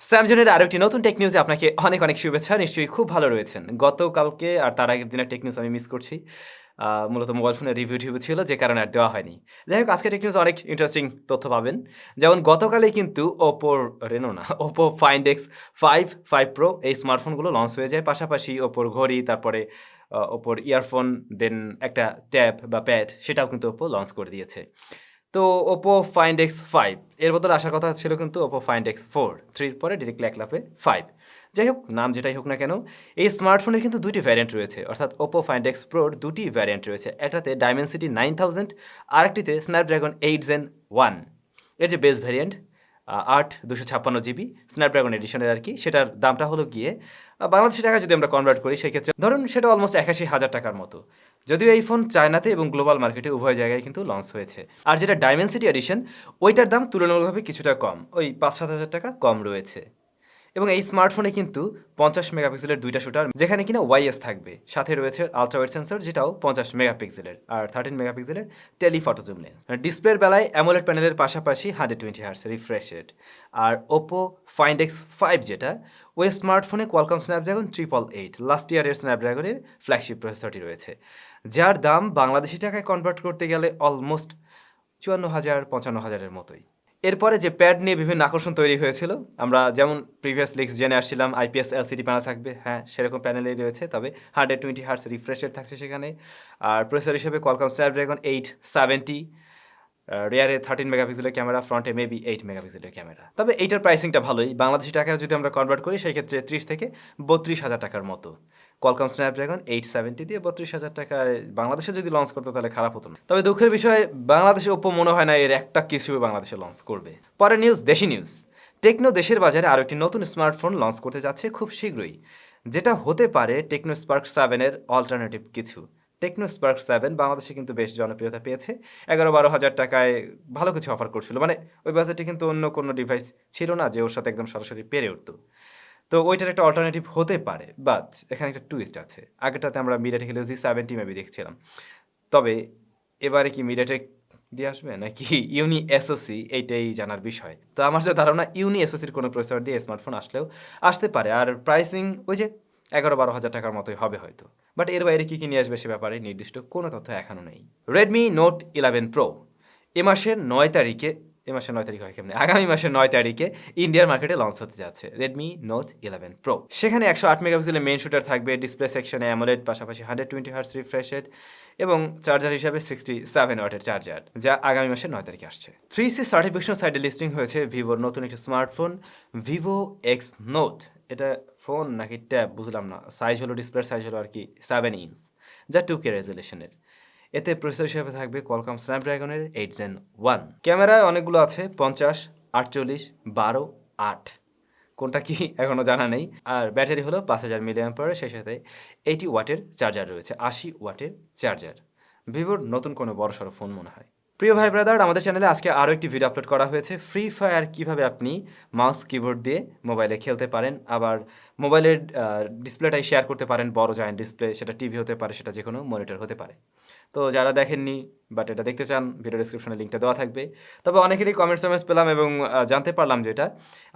স্যামজনের আরো একটি নতুন টেক নিউজে আপনাকে অনেক অনেক শুভেচ্ছা। নিশ্চয়ই খুব ভালো রয়েছেন। গতকালকে আর তার আগের দিনের টেক নিউজ আমি মিস করছি। মূলত মোবাইল ফোনের রিভিউ-টিভিউ ছিল যে কারণে আর দেওয়া হয়নি। যাই হোক আজকের টেক নিউজে অনেক ইন্টারেস্টিং তথ্য পাবেন। যেমন গতকালই কিন্তু Oppo Find X5, 5 Pro এই স্মার্টফোনগুলো লঞ্চ হয়ে যায়। পাশাপাশি Oppo র ঘড়ি, তারপরে Oppo র ইয়ারফোন, দেন একটা ট্যাব বা প্যাড সেটাও কিন্তু Oppo লঞ্চ করে দিয়েছে। তো Oppo Find X5 এর বদলে আসার কথা ছিল কিন্তু Oppo Find X4, 3 এর পরে ডিরেক্টলি এক লাফে 5। যাই হোক, নাম যেটাই হোক না কেন, এই স্মার্টফোনের কিন্তু ২ টি ভ্যারিয়েন্ট রয়েছে। অর্থাৎ Oppo Find X Pro র ২ টি ভ্যারিয়েন্ট রয়েছে। একটাতে Dimensity 9000, আরেকটিতে Snapdragon 8 Gen 1। এর যে বেস ভ্যারিয়েন্ট ৮ ২৫৬ জিবি স্ন্যাপড্রাগন এডিশনের আরকি, সেটার দামটা হলো গিয়ে বাংলাদেশি টাকায় যদি আমরা কনভার্ট করি সেক্ষেত্রে ধরুন সেটা অলমোস্ট ৮১,০০০ টাকার মতো। যদিও এই ফোন চায়নাতে এবং গ্লোবাল মার্কেটে উভয় জায়গায় কিন্তু লঞ্চ হয়েছে। আর যেটা ডাইমেনসিটি এডিশন, ওইটার দাম তুলনামূলকভাবে কিছুটা কম, ওই ৫-৭ হাজার টাকা কম রয়েছে। এবং এই স্মার্টফোনে কিন্তু ৫০ মেগাপিক্সেলের ২টা শুটার, যেখানে কিনা ওয়াইএস থাকবে। সাথে রয়েছে আলট্রা ওয়াইড সেন্সর, যেটাও ৫০ মেগাপিক্সেলের, আর 13 মেগাপিক্সেলের টেলিফটো জুম লেন্স। ডিসপ্লের বেলায় অ্যামোলেড প্যানেলের পাশাপাশি 120 হার্টজ রিফ্রেশ রেট। আর Oppo Find X5 যেটা, ওই স্মার্টফোনে কোয়ালকম স্ন্যাপড্রাগন 888 লাস্ট ইয়ারের স্ন্যাপড্রাগনের ফ্ল্যাগশিপ প্রসেসরটি রয়েছে, যার দাম বাংলাদেশি টাকায় কনভার্ট করতে গেলে অলমোস্ট ৫৪,০০০-৫৫,০০০-এর মতোই। এরপরে যে প্যাড নিয়ে বিভিন্ন আকর্ষণ তৈরি হয়েছিল, আমরা যেমন প্রিভিয়াস লিক্স জেনে আসছিলাম IPS LCD প্যানেল থাকবে, হ্যাঁ সেরকম প্যানেলেই রয়েছে, তবে 120 হার্টজ রিফ্রেশ রেট থাকছে সেখানে। আর প্রসেসর হিসেবে কোয়ালকম স্ন্যাপড্রাগন 870, রিয়ারে 13 মেগাপিক্সেলের ক্যামেরা, ফ্রন্টে মেবি 8 মেগাপিক্সেলের ক্যামেরা। তবে এইটার প্রাইসিংটা ভালোই, বাংলাদেশি টাকায় যদি আমরা কনভার্ট করি সেই ক্ষেত্রে ৩০,০০০-৩২,০০০ টাকার মতো। কোয়ালকম স্ন্যাপড্রাগন 870 দিয়ে ৩২,০০০ টাকায় বাংলাদেশে যদি লঞ্চ করতো তাহলে খারাপ হতো না। তবে দুঃখের বিষয়, বাংলাদেশে Oppo মনে হয় না এর একটা কিছু বাংলাদেশে লঞ্চ করবে। পরের নিউজ, দেশি নিউজ। টেকনো দেশের বাজারে আরও একটি নতুন স্মার্টফোন লঞ্চ করতে যাচ্ছে খুব শীঘ্রই, যেটা হতে পারে টেকনো স্পার্ক 7-এর অল্টারনেটিভ কিছু। টেকনো স্পার্ক 7 বাংলাদেশে কিন্তু বেশ জনপ্রিয়তা পেয়েছে। ১১-১২ হাজার টাকায় ভালো কিছু অফার করছিল, মানে ওই বাজেটে কিন্তু অন্য কোনো ডিভাইস ছিল না যে ওর সাথে একদম সরাসরি পেরে উঠতো। তো ওইটার একটা অল্টারনেটিভ হতে পারে, বাট এখানে একটা টুইস্ট আছে। আগেরটাতে আমরা মিডিয়াটেক হেলিও G70 মেবি দেখছিলাম, তবে এবারে কি মিডিয়াটেক দিয়ে আসবে নাকি ইউনি এসওসি, এইটাই জানার বিষয়। তো আমার যে ধারণা ইউনি এসওসির কোনো প্রসেসর দিয়ে স্মার্টফোন আসলেও আসতে পারে, আর প্রাইসিং ওই যে ১১-১২ হাজার টাকার মতোই হবে হয়তো। বাট এর বাইরে কী কী নিয়ে আসবে সে ব্যাপারে নির্দিষ্ট কোনো তথ্য এখনও নেই। রেডমি নোট 11 প্রো এ মাসের ৯ তারিখে, হয় কেমনে, আগামী মাসের ৯ তারিখে ইন্ডিয়ার মার্কেটে লঞ্চ হতে যাচ্ছে রেডমি নোট 11 প্রো। সেখানে ১০৮ মেগাপিক্সেলের মেইন শুটার থাকবে, ডিসপ্লে সেকশনে অ্যামোলেড, পাশাপাশি 120 হার্টজ রিফ্রেশ রেট এবং চার্জার হিসাবে 67 ওয়াটের চার্জার, যা আগামী মাসের ৯ তারিখে আসছে। 3C সার্টিফিকেশন সাইটে লিস্টিং হয়েছে ভিভোর নতুন একটি স্মার্টফোন ভিভো এক্স নোট। এটা ফোন নাকি ট্যাব বুঝলাম না, সাইজ হলো, ডিসপ্লের সাইজ হলো আর কি 7 ইঞ্চ, যা 2K রেজুলেশনের। এতে প্রসেসর হিসেবে থাকবে কোয়ালকম স্ন্যাপড্রাগনের 8 Gen 1। ক্যামেরায় অনেকগুলো আছে, 50, 48, 12, 8, কোনটা কি এখনও জানা নেই। আর ব্যাটারি হলো 5000 mAh, সেই সাথে 80 ওয়াটের চার্জার রয়েছে, 80 ওয়াটের চার্জার। ভিভোর নতুন কোনো বড়সড় ফোন মনে হয়। প্রিয় ভাই ব্রাদার, আমাদের চ্যানেলে আজকে আরও একটি ভিডিও আপলোড করা হয়েছে, ফ্রি ফায়ার কীভাবে আপনি মাউস কিবোর্ড দিয়ে মোবাইলে খেলতে পারেন, আবার মোবাইলের ডিসপ্লেটাই শেয়ার করতে পারেন, বড় জায়েন্ট ডিসপ্লে, সেটা টিভি হতে পারে, সেটা যে কোনো মনিটর হতে পারে। তো যারা দেখেননি বাট এটা দেখতে চান, ভিডিও ডিসক্রিপশনে লিঙ্কটা দেওয়া থাকবে। তবে অনেকেরই কমেন্টস পেলাম এবং জানতে পারলাম যেটা,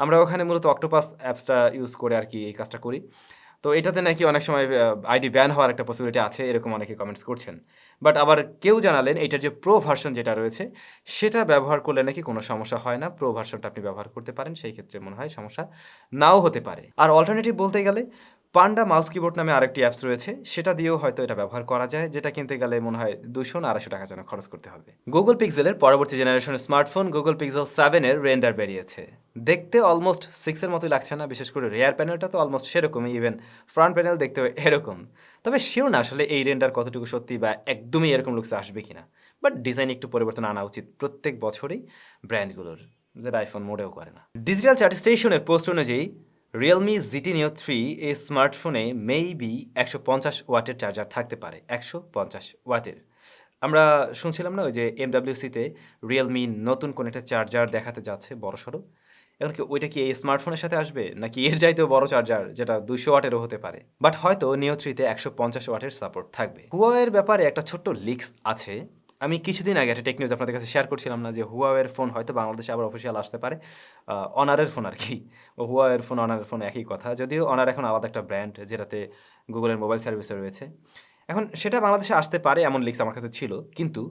আমরা ওখানে মূলত অক্টোপাস অ্যাপসটা ইউজ করে আর কি এই কাজটা করি। তো এটাতে নাকি অনেক সময় আইডি ব্যান হওয়ার একটা পসিবিলিটি আছে, এরকম অনেকে কমেন্টস করছেন। বাট আবার কেউ জানালেন এটার যে প্রো ভার্সন যেটা রয়েছে সেটা ব্যবহার করলে নাকি কোনো সমস্যা হয় না, প্রো ভার্সনটা আপনি ব্যবহার করতে পারেন, সেই ক্ষেত্রে মনে হয় সমস্যা নাও হতে পারে। আর অল্টারনেটিভ বলতে গেলে পান্ডা মাউস কিবোর্ড নামে আরেকটি অ্যাপস রয়েছে, সেটা দিয়েও হয়তো এটা ব্যবহার করা যায়, যেটা কিনতে গেলে মনে হয় 200-250 টাকা যেন খরচ করতে হবে। গুগল পিক্সেলের পরবর্তী জেনারেশনের স্মার্টফোন গুগল পিক্সেল 7-এর রেন্ডার বেরিয়েছে। দেখতে অলমোস্ট 6-এর মতোই লাগছে না, বিশেষ করে রেয়ার প্যানেলটা তো অলমোস্ট সেরকমই, ইভেন ফ্রন্ট প্যানেল দেখতে এরকম। তবে শিওর না আসলে এই রেন্ডার কতটুকু সত্যি বা একদমই এরকম লুকস আসবে কিনা। বাট ডিজাইন একটু পরিবর্তন আনা উচিত প্রত্যেক বছরই ব্র্যান্ডগুলোর, যেটা আইফোন মোডেও করে না। ডিজিটাল চার্ট স্টেশনের পোস্ট অনুযায়ী Realme GT Neo 3 এই স্মার্টফোনে মেবি 150 ওয়াটের চার্জার থাকতে পারে, 150 ওয়াটের। আমরা শুনছিলাম না ওই যে MWC-তে Realme নতুন কোন একটা চার্জার দেখাতে যাচ্ছে বড়সড়। এখন কি ওইটা কি এই স্মার্টফোনের সাথে আসবে নাকি এর চাইতেও বড় চার্জার যেটা 200 ওয়াটেরও হতে পারে। বাট হয়তো Neo 3-তে 150 ওয়াটের সাপোর্ট থাকবে। হুয়াওয়ের ব্যাপারে একটা ছোট্ট লিক্স আছে, আমি কিছুদিন আগে একটা টেক নিউজ আপনাদের কাছে শেয়ার করছিলাম না যে হুয়াওয়ের ফোন হয়তো বাংলাদেশে আবার অফিসিয়াল আসতে পারে। অনারের ফোন আরকি। হুয়াওয়ের ফোন, অনারের ফোন একই কথা। যদিও অনার এখন আলাদা একটা ব্র্যান্ড যেটাতে গুগলের মোবাইল সার্ভিসও রয়েছে। এখন সেটা বাংলাদেশে আসতে পারে এমন লিক্স আমার কাছে ছিল। কিন্তু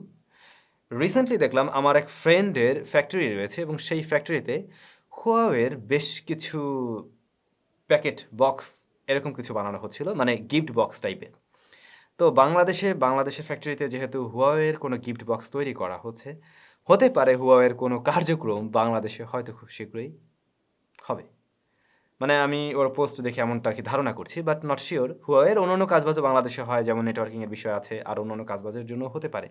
রিসেন্টলি দেখলাম আমার এক ফ্রেন্ডের ফ্যাক্টরি রয়েছে এবং সেই ফ্যাক্টরিতে হুয়াওয়ের বেশ কিছু প্যাকেট, বক্স এরকম কিছু বানানো হচ্ছিল। মানে গিফট বক্স টাইপের। তো বাংলাদেশের ফ্যাক্টরিতে যেহেতু হুয়াওয়ের কোনো গিফট বক্স তৈরি করা হচ্ছে, হতে পারে হুয়াওয়ের কোনো কার্যক্রম বাংলাদেশে হয়তো খুব শীঘ্রই হবে। মানে আমি ওর পোস্ট দেখে এমনটা আরকি ধারণা করছি, বাট নট সিউর। হুয়াওয়ের অন্যান্য কাজবাজও বাংলাদেশে হয়, যেমন নেটওয়ার্কিং এর বিষয় আছে, আর অন্যান্য কাজবাজের জন্য হতে পারে।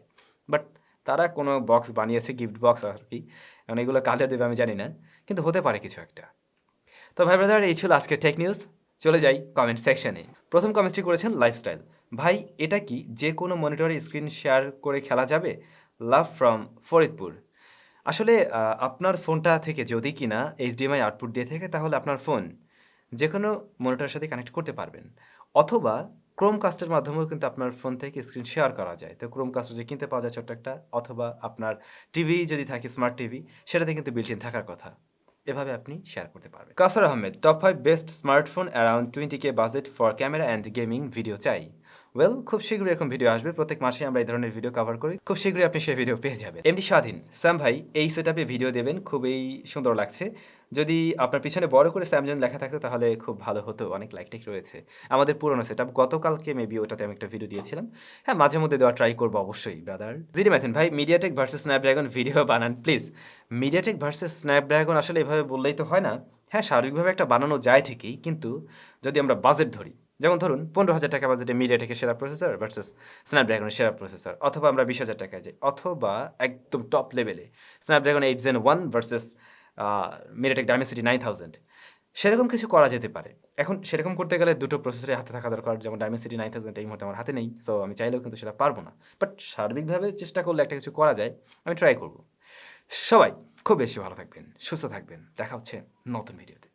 বাট তারা কোনো বক্স বানিয়েছে, গিফট বক্স আরকি। এখন এগুলো কাদের দেবে আমি জানি না। কিন্তু হতে পারে কিছু একটা। তো ভাই ব্রাদার, এই ছিল আজকের টেক নিউজ। চলে যাই কমেন্ট সেকশনে। প্রথম কমেন্টটি করেছেন লাইফস্টাইল। ভাই, এটা কি যে কোনো মনিটরে স্ক্রিন শেয়ার করে খেলা যাবে? Love from Faridpur. আসলে আপনার ফোনটা থেকে যদি কিনা এইচডিএমআই আউটপুট দিয়ে থাকে তাহলে আপনার ফোন যে কোনো মনিটরের সাথে কানেক্ট করতে পারবেন। অথবা ক্রোমকাস্টের মাধ্যমেও কিন্তু আপনার ফোন থেকে স্ক্রিন শেয়ার করা যায়। তো ক্রোমকাস্ট যে কিনতে পাওয়া যায় ছোট্ট একটা, অথবা আপনার টিভি যদি থাকে স্মার্ট টিভি, সেটাতে কিন্তু বিল্ট ইন থাকার কথা। এভাবে আপনি শেয়ার করতে পারবেন। Kaiser Ahmed, top 5 best smartphone around 20K budget for camera and gaming video চাই। ওয়েল, খুব শীঘ্রই এরকম ভিডিও আসবে। প্রত্যেক মাসে আমরা এই ধরনের ভিডিও কভার করি। খুব শীঘ্রই আপনি সেই ভিডিও পেয়ে যাবেন। এমডি স্বাধীন, স্যাম ভাই এই সেটআপে ভিডিও দেবেন, খুবই সুন্দর লাগছে। যদি আপনার পিছনে বড় করে SamZone লেখা থাকতো তাহলে খুব ভালো হতো। অনেক লাইক টেক রয়েছে। আমাদের পুরনো সেটআপ, গতকালকে মেবি ওটাতে আমি একটা ভিডিও দিয়েছিলাম। হ্যাঁ, মাঝে মধ্যে দেওয়া ট্রাই করবো অবশ্যই ব্রাদার। জিডি ম্যাথেন ভাই, মিডিয়াটেক ভার্সেস স্ন্যাপড্রাগন ভিডিও বানান প্লিজ। মিডিয়াটেক ভার্সেস স্ন্যাপড্রাগন আসলে এভাবে বললেই তো হয় না। হ্যাঁ, স্বাভাবিকভাবে একটা বানানো যায় ঠিকই, কিন্তু যদি আমরা বাজেট ধরি, যেমন ধরুন 15,000 টাকা বাজেটে মিডিয়াটেকের সেরা প্রসেসর ভার্সেস স্ন্যাপড্রাগনের সেরা প্রসেসর, অথবা আমরা 20,000 টাকায় যাই, অথবা একদম টপ লেভেলে Snapdragon 8 Gen 1 versus MediaTek Dimensity 9000। সেরকম কিছু করা যেতে পারে। এখন সেরকম করতে গেলে দুটো প্রসেসরই হাতে থাকা দরকার, যেমন ডায়মেনসিটি 9000 এই মুহূর্তে আমার হাতে নেই। সো আমি চাইলেও কিন্তু সেটা পারবো না। বাট সার্বিকভাবে চেষ্টা করলে একটা কিছু করা যায়। আমি ট্রাই করব। সবাই খুব বেশি ভালো থাকবেন, সুস্থ থাকবেন। দেখা হচ্ছে নতুন ভিডিওতে।